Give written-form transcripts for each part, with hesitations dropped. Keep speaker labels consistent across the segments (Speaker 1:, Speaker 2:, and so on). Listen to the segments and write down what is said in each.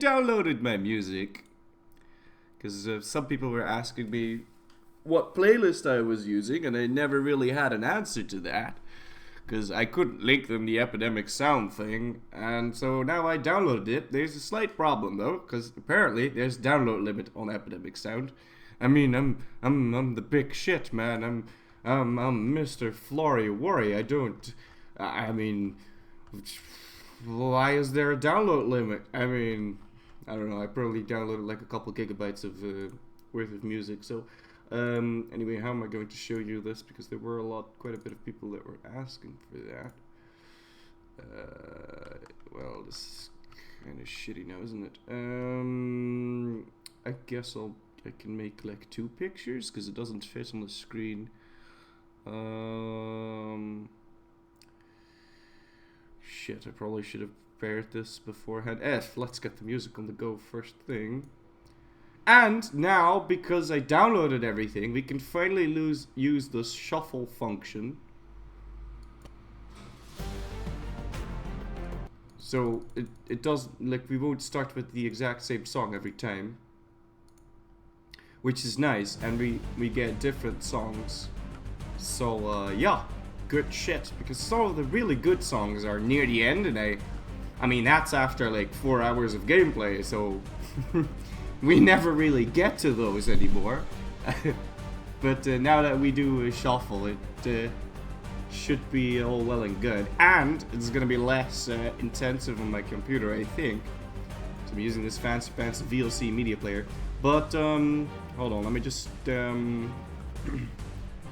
Speaker 1: downloaded my music because some people were asking me what playlist I was using, and I never really had an answer to that because I couldn't link them the Epidemic Sound thing, and so now I downloaded it. There's a slight problem though, because apparently there's download limit on Epidemic Sound. I mean, I'm the big shit, man. I'm Mr. Florryworry. I mean, why is there a download limit? I mean, I don't know. I probably downloaded like a couple gigabytes of worth of music. So, anyway, how am I going to show you this? Because there were quite a bit of people that were asking for that. Well, this is kind of shitty now, isn't it? I guess I can make like 2 pictures because it doesn't fit on the screen. Shit, I probably should have prepared this beforehand. Let's get the music on the go first thing. And now, because I downloaded everything, we can finally use the shuffle function. So it does, like, we won't start with the exact same song every time, which is nice, and we get different songs. So yeah, good shit, because some of the really good songs are near the end, and I mean that's after like 4 hours of gameplay, so we never really get to those anymore. But now that we do a shuffle, it should be all well and good, and it's gonna be less intensive on my computer, I think. So I'm using this fancy VLC media player. But hold on, let me just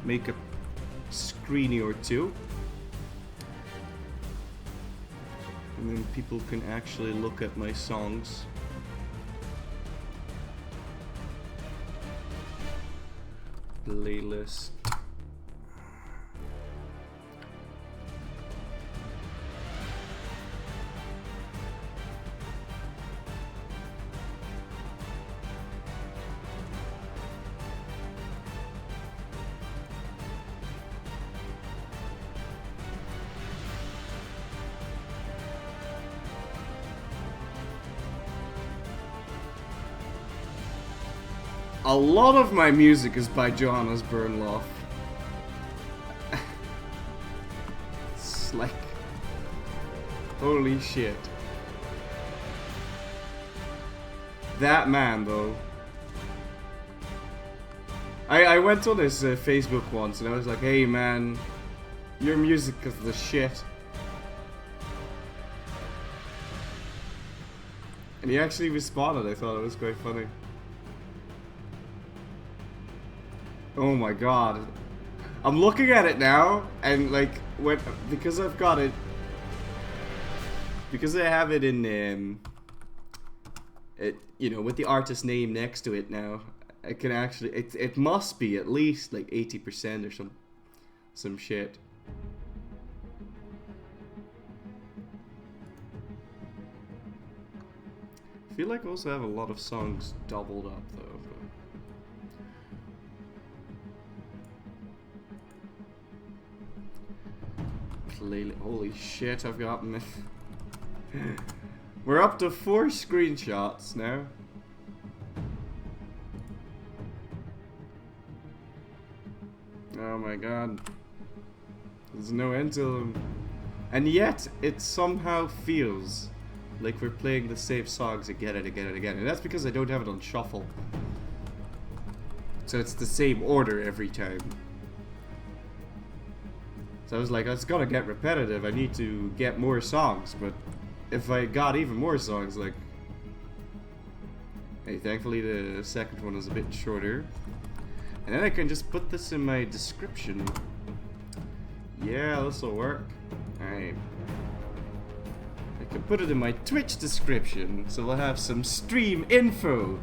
Speaker 1: make a screeny or two, and then people can actually look at my songs. Playlist. A lot of my music is by Johannes Bernloff. It's like, holy shit. That man, though. I went on his Facebook once and I was like, hey man, your music is the shit. And he actually responded. I thought it was quite funny. Oh my god. I'm looking at it now, and like, because I've got it, because I have it in, you know, with the artist name next to it now, I can actually, it must be at least like 80% or some shit. I feel like I also have a lot of songs doubled up though. Holy shit, I've got we're up to 4 screenshots now. Oh my god. There's no end to them. And yet, it somehow feels like we're playing the same songs again and again and again. And that's because I don't have it on shuffle. So it's the same order every time. So I was like, it's gotta get repetitive, I need to get more songs, but if I got even more songs, like... Hey, thankfully the second one is a bit shorter. And then I can just put this in my description. Yeah, this'll work. Alright. I can put it in my Twitch description, so we'll have some stream info.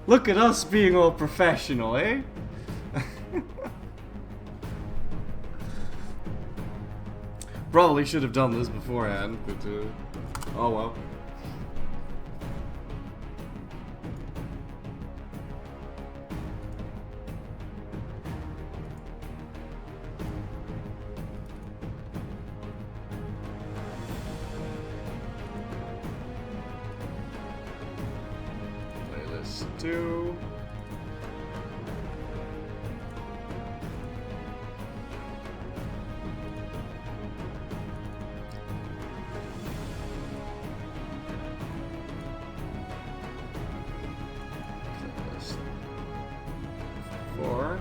Speaker 1: Look at us being all professional, eh? Probably should have done this beforehand, but oh well. Playlist 2. Playlist 4.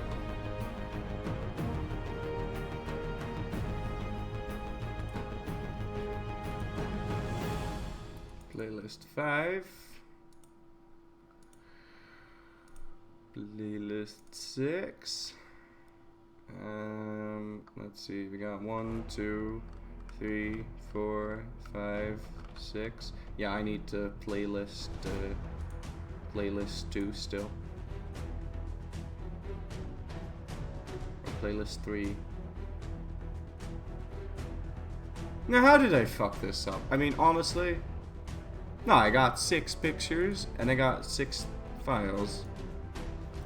Speaker 1: Playlist 5. Playlist 6. Let's see, we got 1, 2, 3, 4, 5, 6. Yeah, I need to playlist 2 still. Or playlist 3. Now, how did I fuck this up? I mean, honestly, no, I got 6 pictures and I got 6 files.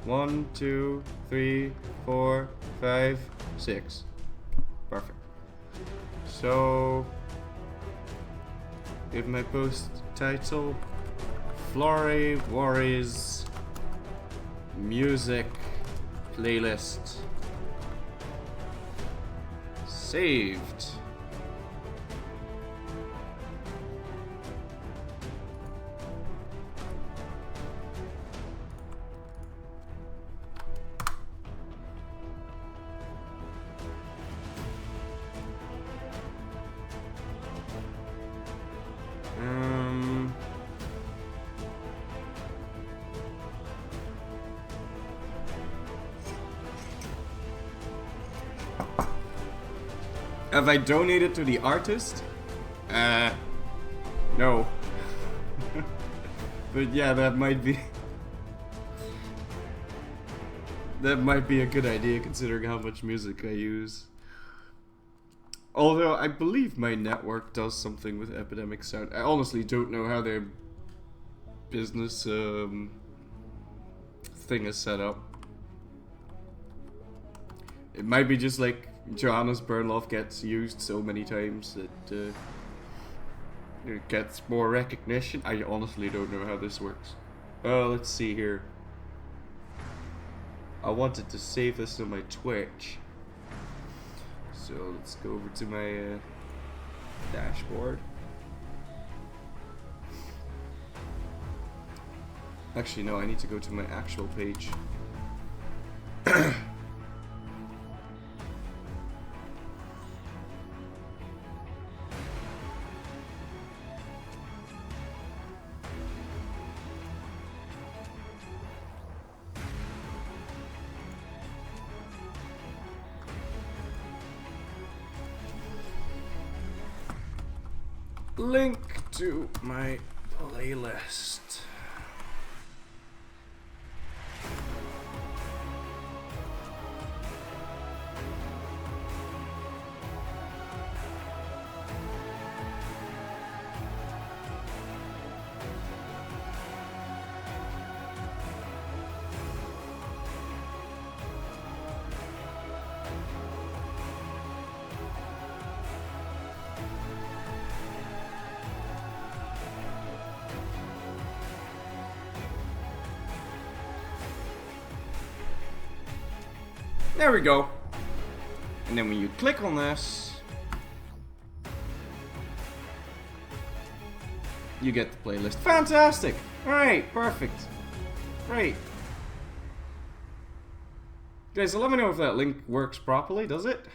Speaker 1: 1, 2, 3, 4, 5, 6. Perfect. So, give my post title Florryworry's music playlist. Saved. Have I donated to the artist? No. But yeah, that might be a good idea considering how much music I use. Although I believe my network does something with Epidemic Sound. I honestly don't know how their business thing is set up. It might be just like Johannes Bernloff gets used so many times that it gets more recognition. I honestly don't know how this works. Let's see here. I wanted to save this on my Twitch. So let's go over to my dashboard. Actually, no, I need to go to my actual page. Link to my playlist. There we go. And then when you click on this, you get the playlist. Fantastic! Alright, perfect. Great. Guys, let me know if that link works properly, does it?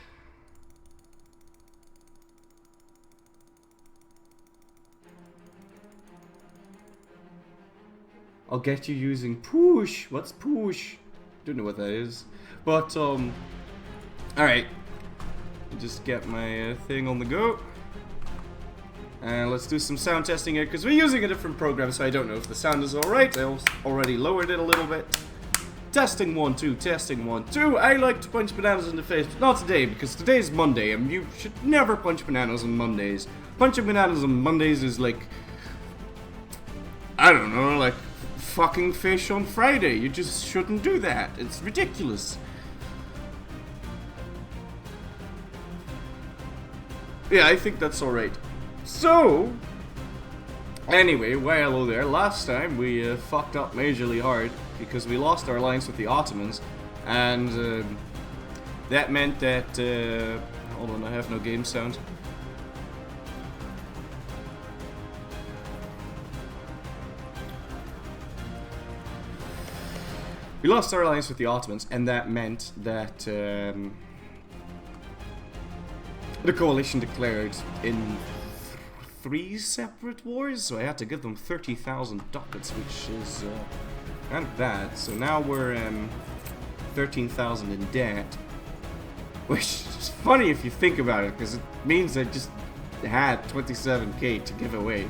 Speaker 1: I'll get you using push. What's push? Don't know what that is. But, alright. Just get my thing on the go. And let's do some sound testing here, because we're using a different program, so I don't know if the sound is alright. I already lowered it a little bit. Testing 1, 2, testing 1, 2. I like to punch bananas in the face, but not today, because today's Monday, and you should never punch bananas on Mondays. Punching bananas on Mondays is like, I don't know, like fucking fish on Friday. You just shouldn't do that. It's ridiculous. Yeah, I think that's alright. So, Anyway, well, hello there. Last time we fucked up majorly hard because we lost our alliance with the Ottomans, and that meant that. Hold on, I have no game sound. We lost our alliance with the Ottomans, and that meant that the coalition declared in 3 separate wars, so I had to give them 30,000 ducats, which is kind of bad. So now we're 13,000 in debt, which is funny if you think about it, because it means I just had 27k to give away.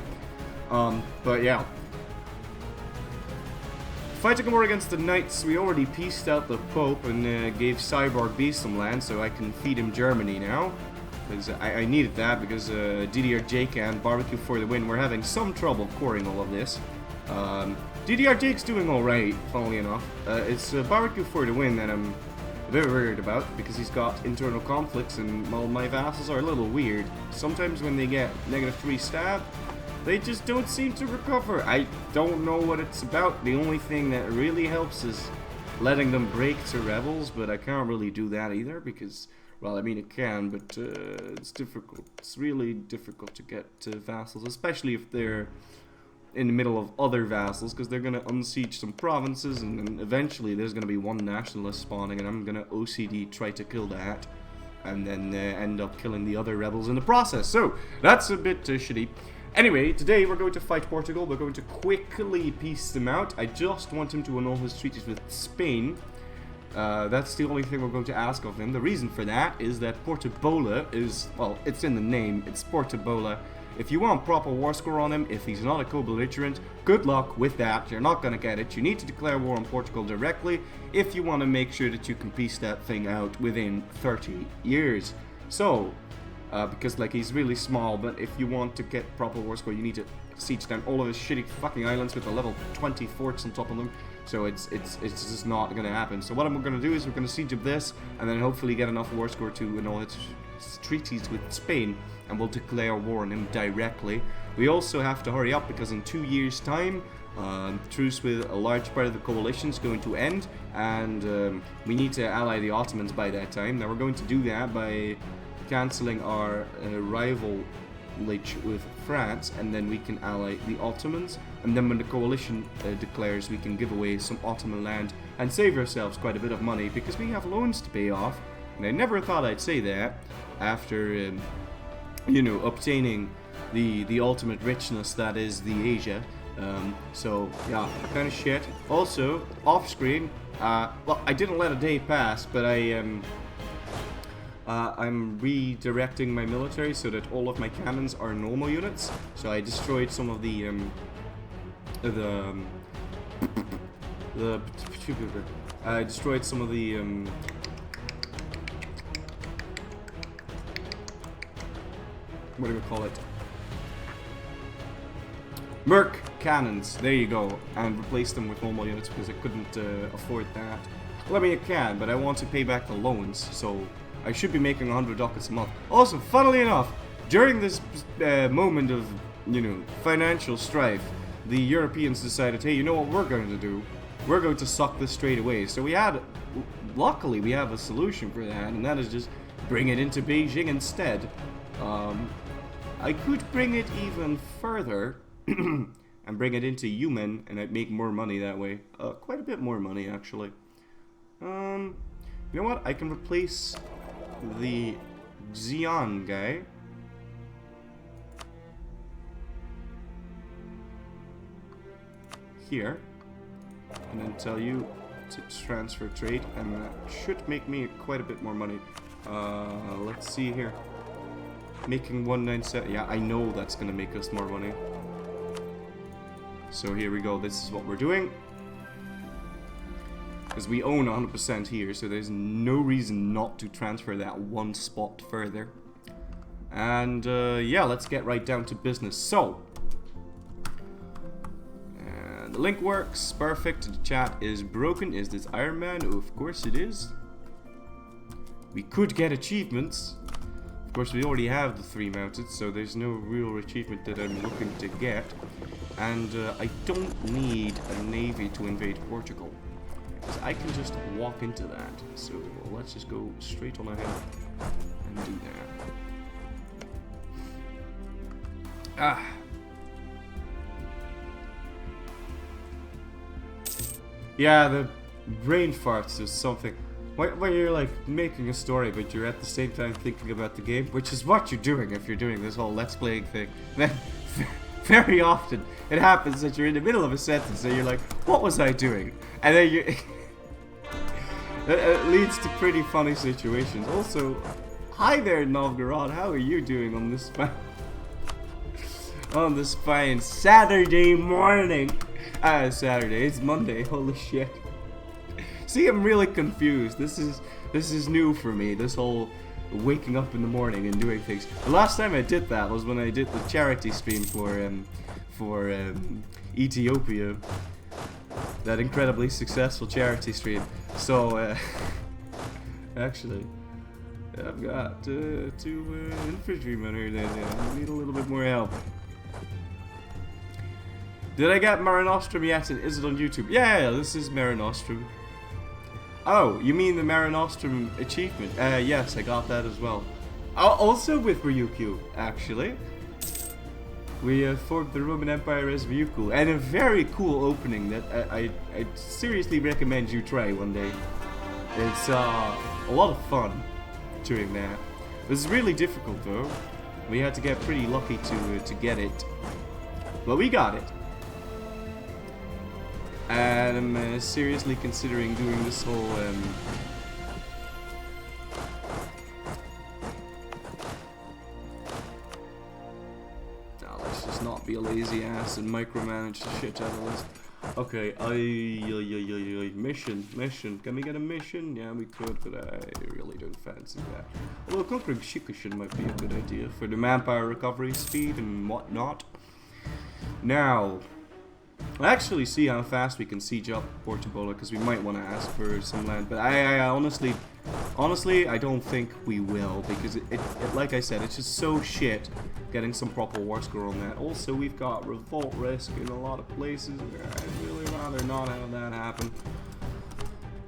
Speaker 1: But yeah. Fighting a war against the Knights, we already pieced out the Pope and gave Cyborg B some land, so I can feed him Germany now. Because I needed that, because DDR and Barbecue for the Win, we're having some trouble coring all of this. DDR Jake's doing alright, funnily enough. It's Barbecue for the Win that I'm a bit worried about, because he's got internal conflicts, and well, my vassals are a little weird. Sometimes when they get -3 stab, they just don't seem to recover. I don't know what it's about. The only thing that really helps is letting them break to rebels, but I can't really do that either, because... well, I mean, it can, but it's difficult. It's really difficult to get vassals, especially if they're in the middle of other vassals, because they're going to unsiege some provinces, and then eventually there's going to be one nationalist spawning, and I'm going to OCD try to kill that, and then end up killing the other rebels in the process. So, that's a bit shitty. Anyway, today we're going to fight Portugal. We're going to quickly piece them out. I just want him to annul his treaties with Spain. That's the only thing we're going to ask of him. The reason for that is that Portabola is, well, it's in the name, it's Portabola. If you want proper war score on him, if he's not a co-belligerent, good luck with that. You're not going to get it. You need to declare war on Portugal directly if you want to make sure that you can piece that thing out within 30 years. So, because like he's really small, but if you want to get proper war score, you need to siege down all of his shitty fucking islands with a level 20 forts on top of them. So it's just not going to happen. So what I'm going to do is we're going to siege up this, and then hopefully get enough war score to annul its treaties with Spain, and we'll declare war on him directly. We also have to hurry up, because in 2 years' time, truce with a large part of the coalition is going to end, and we need to ally the Ottomans by that time. Now we're going to do that by cancelling our rivalage with France, and then we can ally the Ottomans, and then when the coalition declares, we can give away some Ottoman land and save ourselves quite a bit of money, because we have loans to pay off. And I never thought I'd say that after you know, obtaining the ultimate richness that is the Asia. So yeah, kind of shit. Also, off screen, well, I didn't let a day pass, but I'm redirecting my military so that all of my cannons are normal units. So I destroyed some of the I destroyed some of the what do we call it? Merc cannons. There you go, and replaced them with normal units because I couldn't afford that. Well, I mean, I can, but I want to pay back the loans, so I should be making 100 ducats a month. Also, funnily enough, during this moment of, you know, financial strife, the Europeans decided, hey, you know what we're going to do? We're going to suck this straight away. So we had, luckily, we have a solution for that, and that is just bring it into Beijing instead. I could bring it even further and bring it into Yumen, and I'd make more money that way. Quite a bit more money, actually. You know what? I can replace the Xi'an guy. Here. And then tell you to transfer trade, and that should make me quite a bit more money. Let's see here. Making 197. Yeah, I know that's gonna make us more money. So here we go. This is what we're doing. Because we own 100% here, so there's no reason not to transfer that one spot further. And yeah, let's get right down to business. So, and the link works perfect. The chat is broken. Is this Iron Man? Oh, of course it is. We could get achievements. Of course, we already have the 3 mounted, so there's no real achievement that I'm looking to get. And I don't need a navy to invade Portugal. Because I can just walk into that. So let's just go straight on ahead and do that. Ah. Yeah, the brain farts is something. When you're like making a story, but you're at the same time thinking about the game, which is what you're doing if you're doing this whole let's playing thing, then very often it happens that you're in the middle of a sentence and you're like, what was I doing? And then you it leads to pretty funny situations. Also, hi there Novgorod, how are you doing on this fine Saturday morning? Saturday, it's Monday, holy shit. See, I'm really confused. This is new for me, this whole waking up in the morning and doing things. The last time I did that was when I did the charity stream for Ethiopia. That incredibly successful charity stream. So, actually, I've got 2 infantrymen here that need a little bit more help. Did I get Mare Nostrum yet? And is it on YouTube? Yeah, this is Mare Nostrum. Oh, you mean the Mare Nostrum achievement? Yes, I got that as well. Also with Ryukyu, actually. We formed the Roman Empire as Ryukyu, and a very cool opening that I seriously recommend you try one day. It's a lot of fun doing that. It was really difficult though. We had to get pretty lucky to get it, but we got it. And I'm seriously considering doing this whole let's just not be a lazy ass and micromanage the shit out of this. Okay, mission. Can we get a mission? Yeah, we could, but I really don't fancy that. Although conquering Shikushin might be a good idea for the manpower recovery speed and whatnot. Now, I actually see how fast we can siege up Portugal, because we might want to ask for some land, but I honestly, I don't think we will, because it like I said, it's just so shit getting some proper war score on that. Also, we've got revolt risk in a lot of places. I'd really rather not have that happen.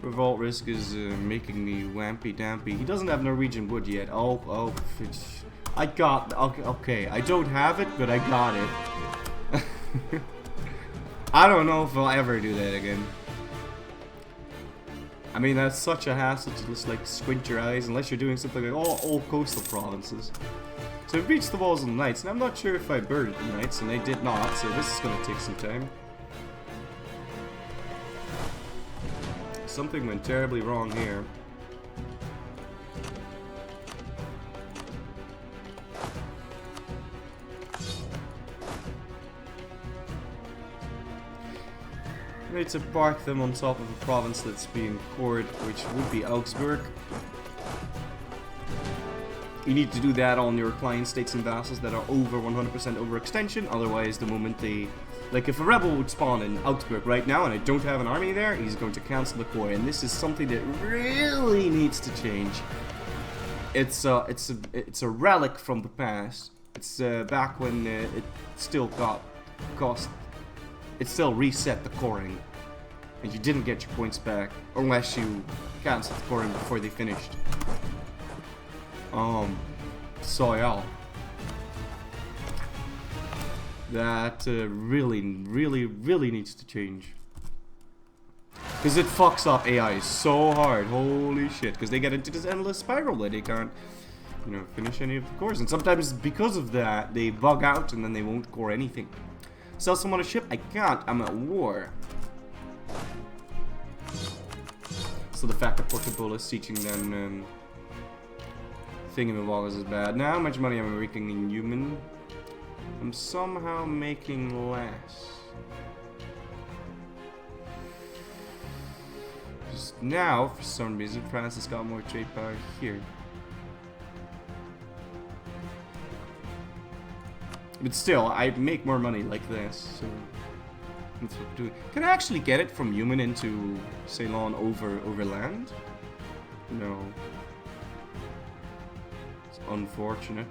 Speaker 1: Revolt risk is making me wampy dampy. He doesn't have Norwegian wood yet. Oh, I got, okay, I don't have it, but I got it. I don't know if I'll ever do that again. I mean, that's such a hassle to just like squint your eyes unless you're doing something like all coastal provinces. So we reached the walls of the knights, and I'm not sure if I buried the knights, and they did not, so this is going to take some time. Something went terribly wrong here. I need to park them on top of a province that's being cored, which would be Augsburg. You need to do that on your client states and vassals that are over 100% overextension, otherwise the moment they... Like, if a rebel would spawn in Augsburg right now and I don't have an army there, he's going to cancel the core, and this is something that really needs to change. It's a relic from the past. It's back when it still it still reset the coring, and you didn't get your points back unless you canceled the coring before they finished. So yeah, that really needs to change, because it fucks up AI so hard. Holy shit! Because they get into this endless spiral that they can't, you know, finish any of the cores, and sometimes because of that they bug out and then they won't core anything. Sell someone a ship? I can't. I'm at war. So the fact that Portugal is teaching them thingamabobbers is bad. Now how much money am I making in human? I'm somehow making less. Just now, for some reason, France has got more trade power here. But still, I make more money like this, so that's what we're doing. Can I actually get it from human into Ceylon over land? No. unfortunate.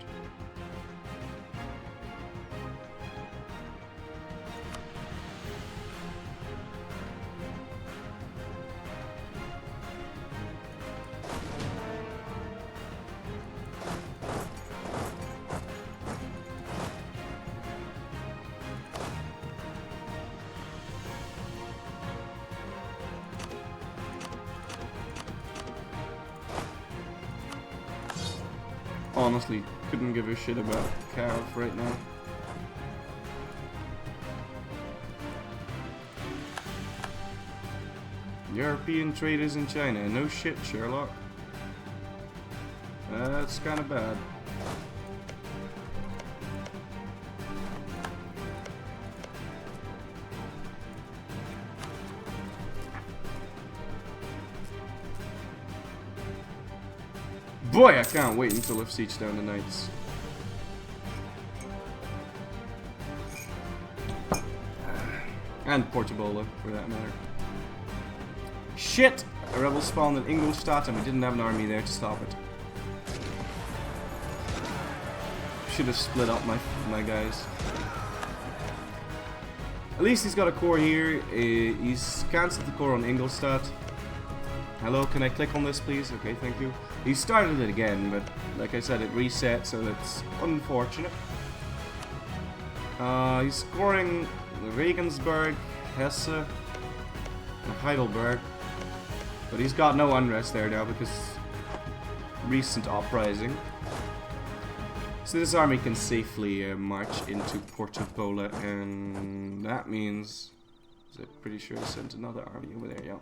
Speaker 1: Honestly, couldn't give a shit about Calf right now. European traders in China. No shit, Sherlock. That's kind of bad. Boy, I can't wait until I've sieged down the knights. And Portubola, for that matter. Shit! A rebel spawned in Ingolstadt and we didn't have an army there to stop it. Should have split up my guys. At least he's got a core here. He's cancelled the core on Ingolstadt. Hello, can I click on this please? Okay, thank you. He started it again, but like I said, it reset, so that's unfortunate. He's scoring Regensburg, Hesse, and Heidelberg. But he's got no unrest there now because recent uprising. So this army can safely march into Portubola, and that means... I'm pretty sure I sent another army over there, yeah.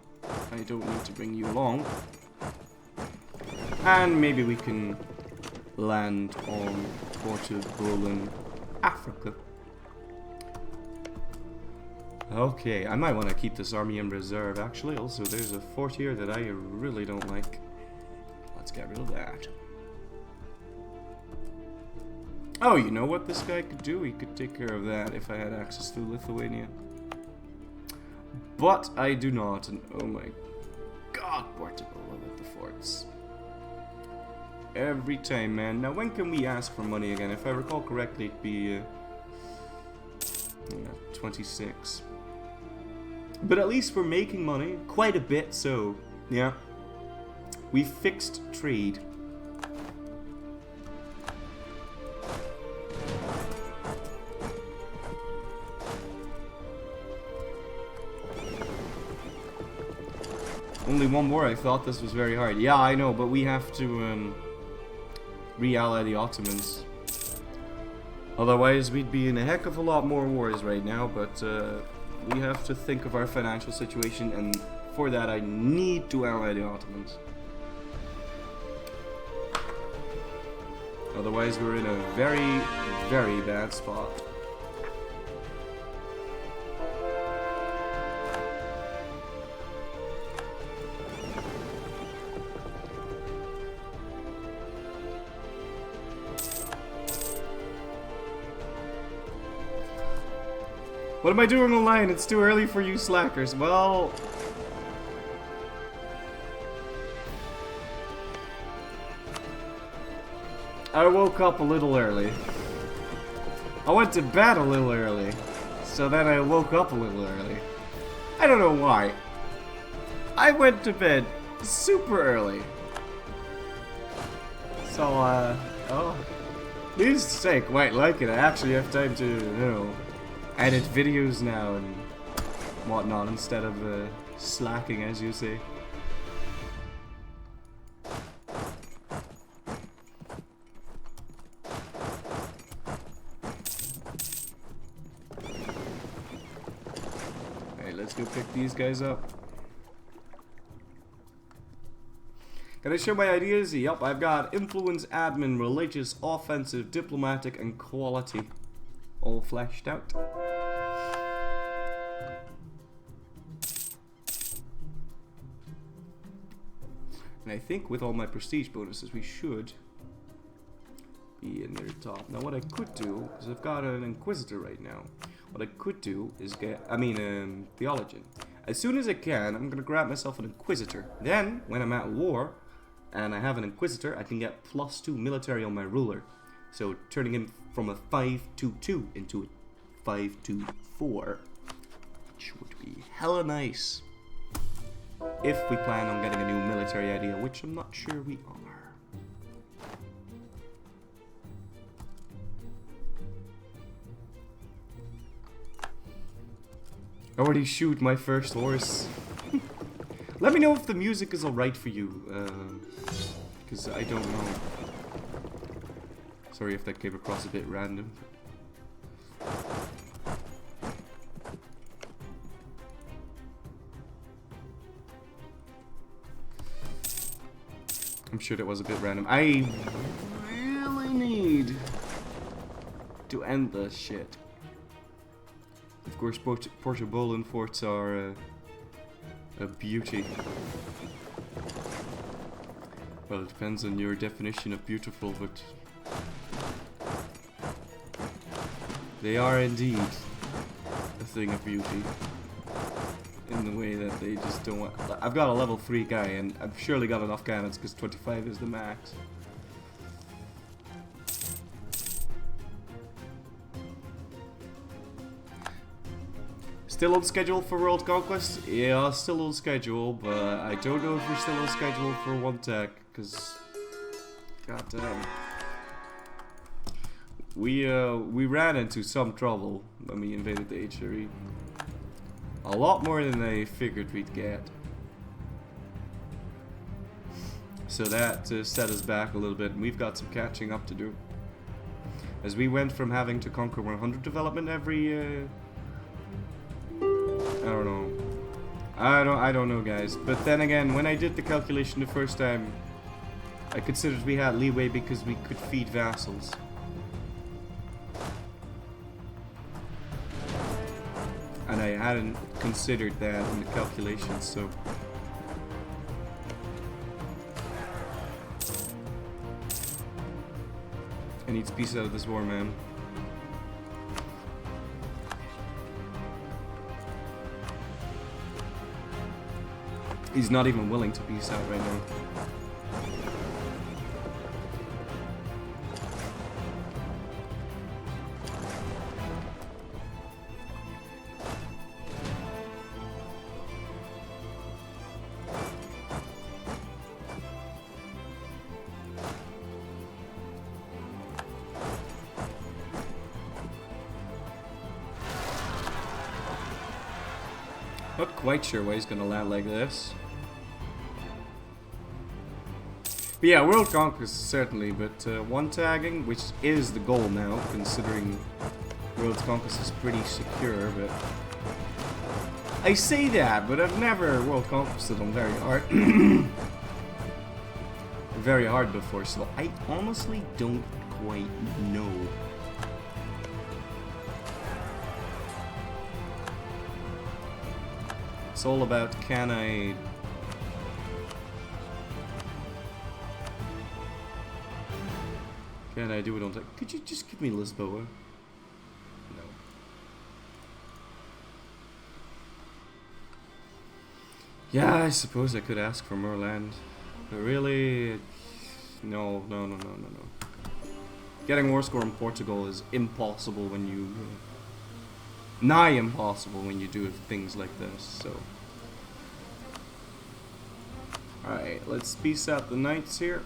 Speaker 1: I don't need to bring you along. And maybe we can land on Portugal, Africa. Okay, I might want to keep this army in reserve, actually. Also, there's a fort here that I really don't like. Let's get rid of that. Oh, you know what this guy could do? He could take care of that if I had access to Lithuania. But I do not, and oh my god, Portugal with the forts. Every time, man. Now, when can we ask for money again? If I recall correctly, it'd be 26. But at least we're making money, quite a bit, so, yeah. We fixed trade. Only one more. I thought this was very hard. Yeah, I know, but we have to re-ally the Ottomans. Otherwise, we'd be in a heck of a lot more wars right now, but we have to think of our financial situation, and for that I need to ally the Ottomans. Otherwise, we're in a very, very bad spot. What am I doing online? It's too early for you slackers. Well... I woke up a little early. I went to bed a little early. So then I woke up a little early. I don't know why. I went to bed super early. So, oh. Needless to say, quite like it. I actually have time to, you know, edit videos now and whatnot instead of slacking, as you say. Hey, let's go pick these guys up. Can I show my ideas? Yup, I've got influence, admin, religious, offensive, diplomatic, and quality all fleshed out. And I think with all my prestige bonuses, we should be in their top. Now, what I could do is I've got an Inquisitor right now. What I could do is get, Theologian. As soon as I can, I'm gonna grab myself an Inquisitor. Then, when I'm at war, and I have an Inquisitor, I can get +2 military on my ruler. So turning him from a 5-2-2 into a 5-2-4, which would be hella nice. If we plan on getting a new military idea, which I'm not sure we are. I already shoot my first horse. Let me know if the music is alright for you, because I don't know. Sorry if that came across a bit random. I'm sure that was a bit random. I really need to end this shit. Of course, Portobolan forts are a beauty. Well, it depends on your definition of beautiful, but they are indeed a thing of beauty. In the way that they just don't want... I've got a level 3 guy, and I've surely got enough cannons, because 25 is the max. Still on schedule for World Conquest? Yeah, still on schedule, but I don't know if we're still on schedule for one tech, because... goddamn. We ran into some trouble when we invaded the HRE. A lot more than I figured we'd get. So that set us back a little bit, and we've got some catching up to do. As we went from having to conquer 100 development every... I don't know, guys. But then again, when I did the calculation the first time, I considered we had leeway because we could feed vassals. And I hadn't considered that in the calculations, so... I need peace out of this war, man. He's not even willing to peace out right now. Not quite sure why he's gonna land like this. But yeah, World Conquest certainly, but one tagging, which is the goal now, considering World Conquest is pretty secure, but... I say that, but I've never World Conquested on very hard. very hard before, so I honestly don't quite know. It's all about can I do it on time? Could you just give me Lisboa? No. Yeah, I suppose I could ask for more land. But really, no. Getting war score in Portugal is impossible when you... nigh impossible when you do things like this, so... Alright, let's peace out the knights here.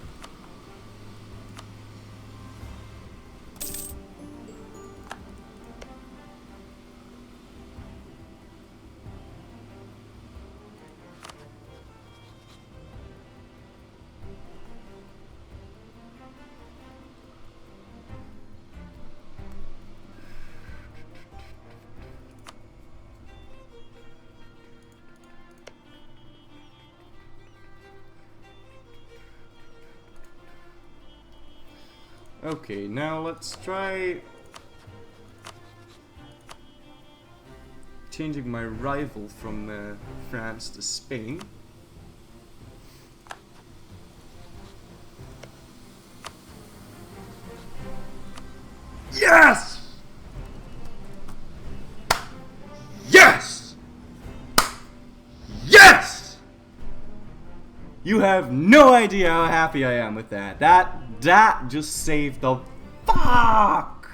Speaker 1: Okay, now let's try changing my rival from France to Spain. Yes! Yes! Yes! You have no idea how happy I am with that. That just saved the fuck.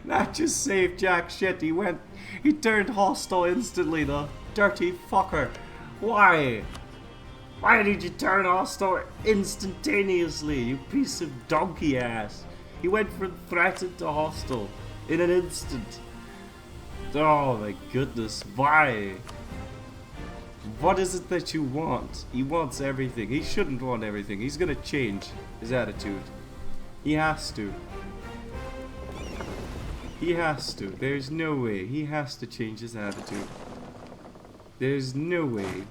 Speaker 1: That just saved jack shit. He turned hostile instantly, the dirty fucker. Why? Why did you turn hostile instantaneously, you piece of donkey ass? He went from threatened to hostile in an instant. Oh my goodness, why? What is it that you want? He wants everything. He shouldn't want everything. He's gonna change his attitude. He has to. He has to. There's no way. He has to change his attitude. There's no way.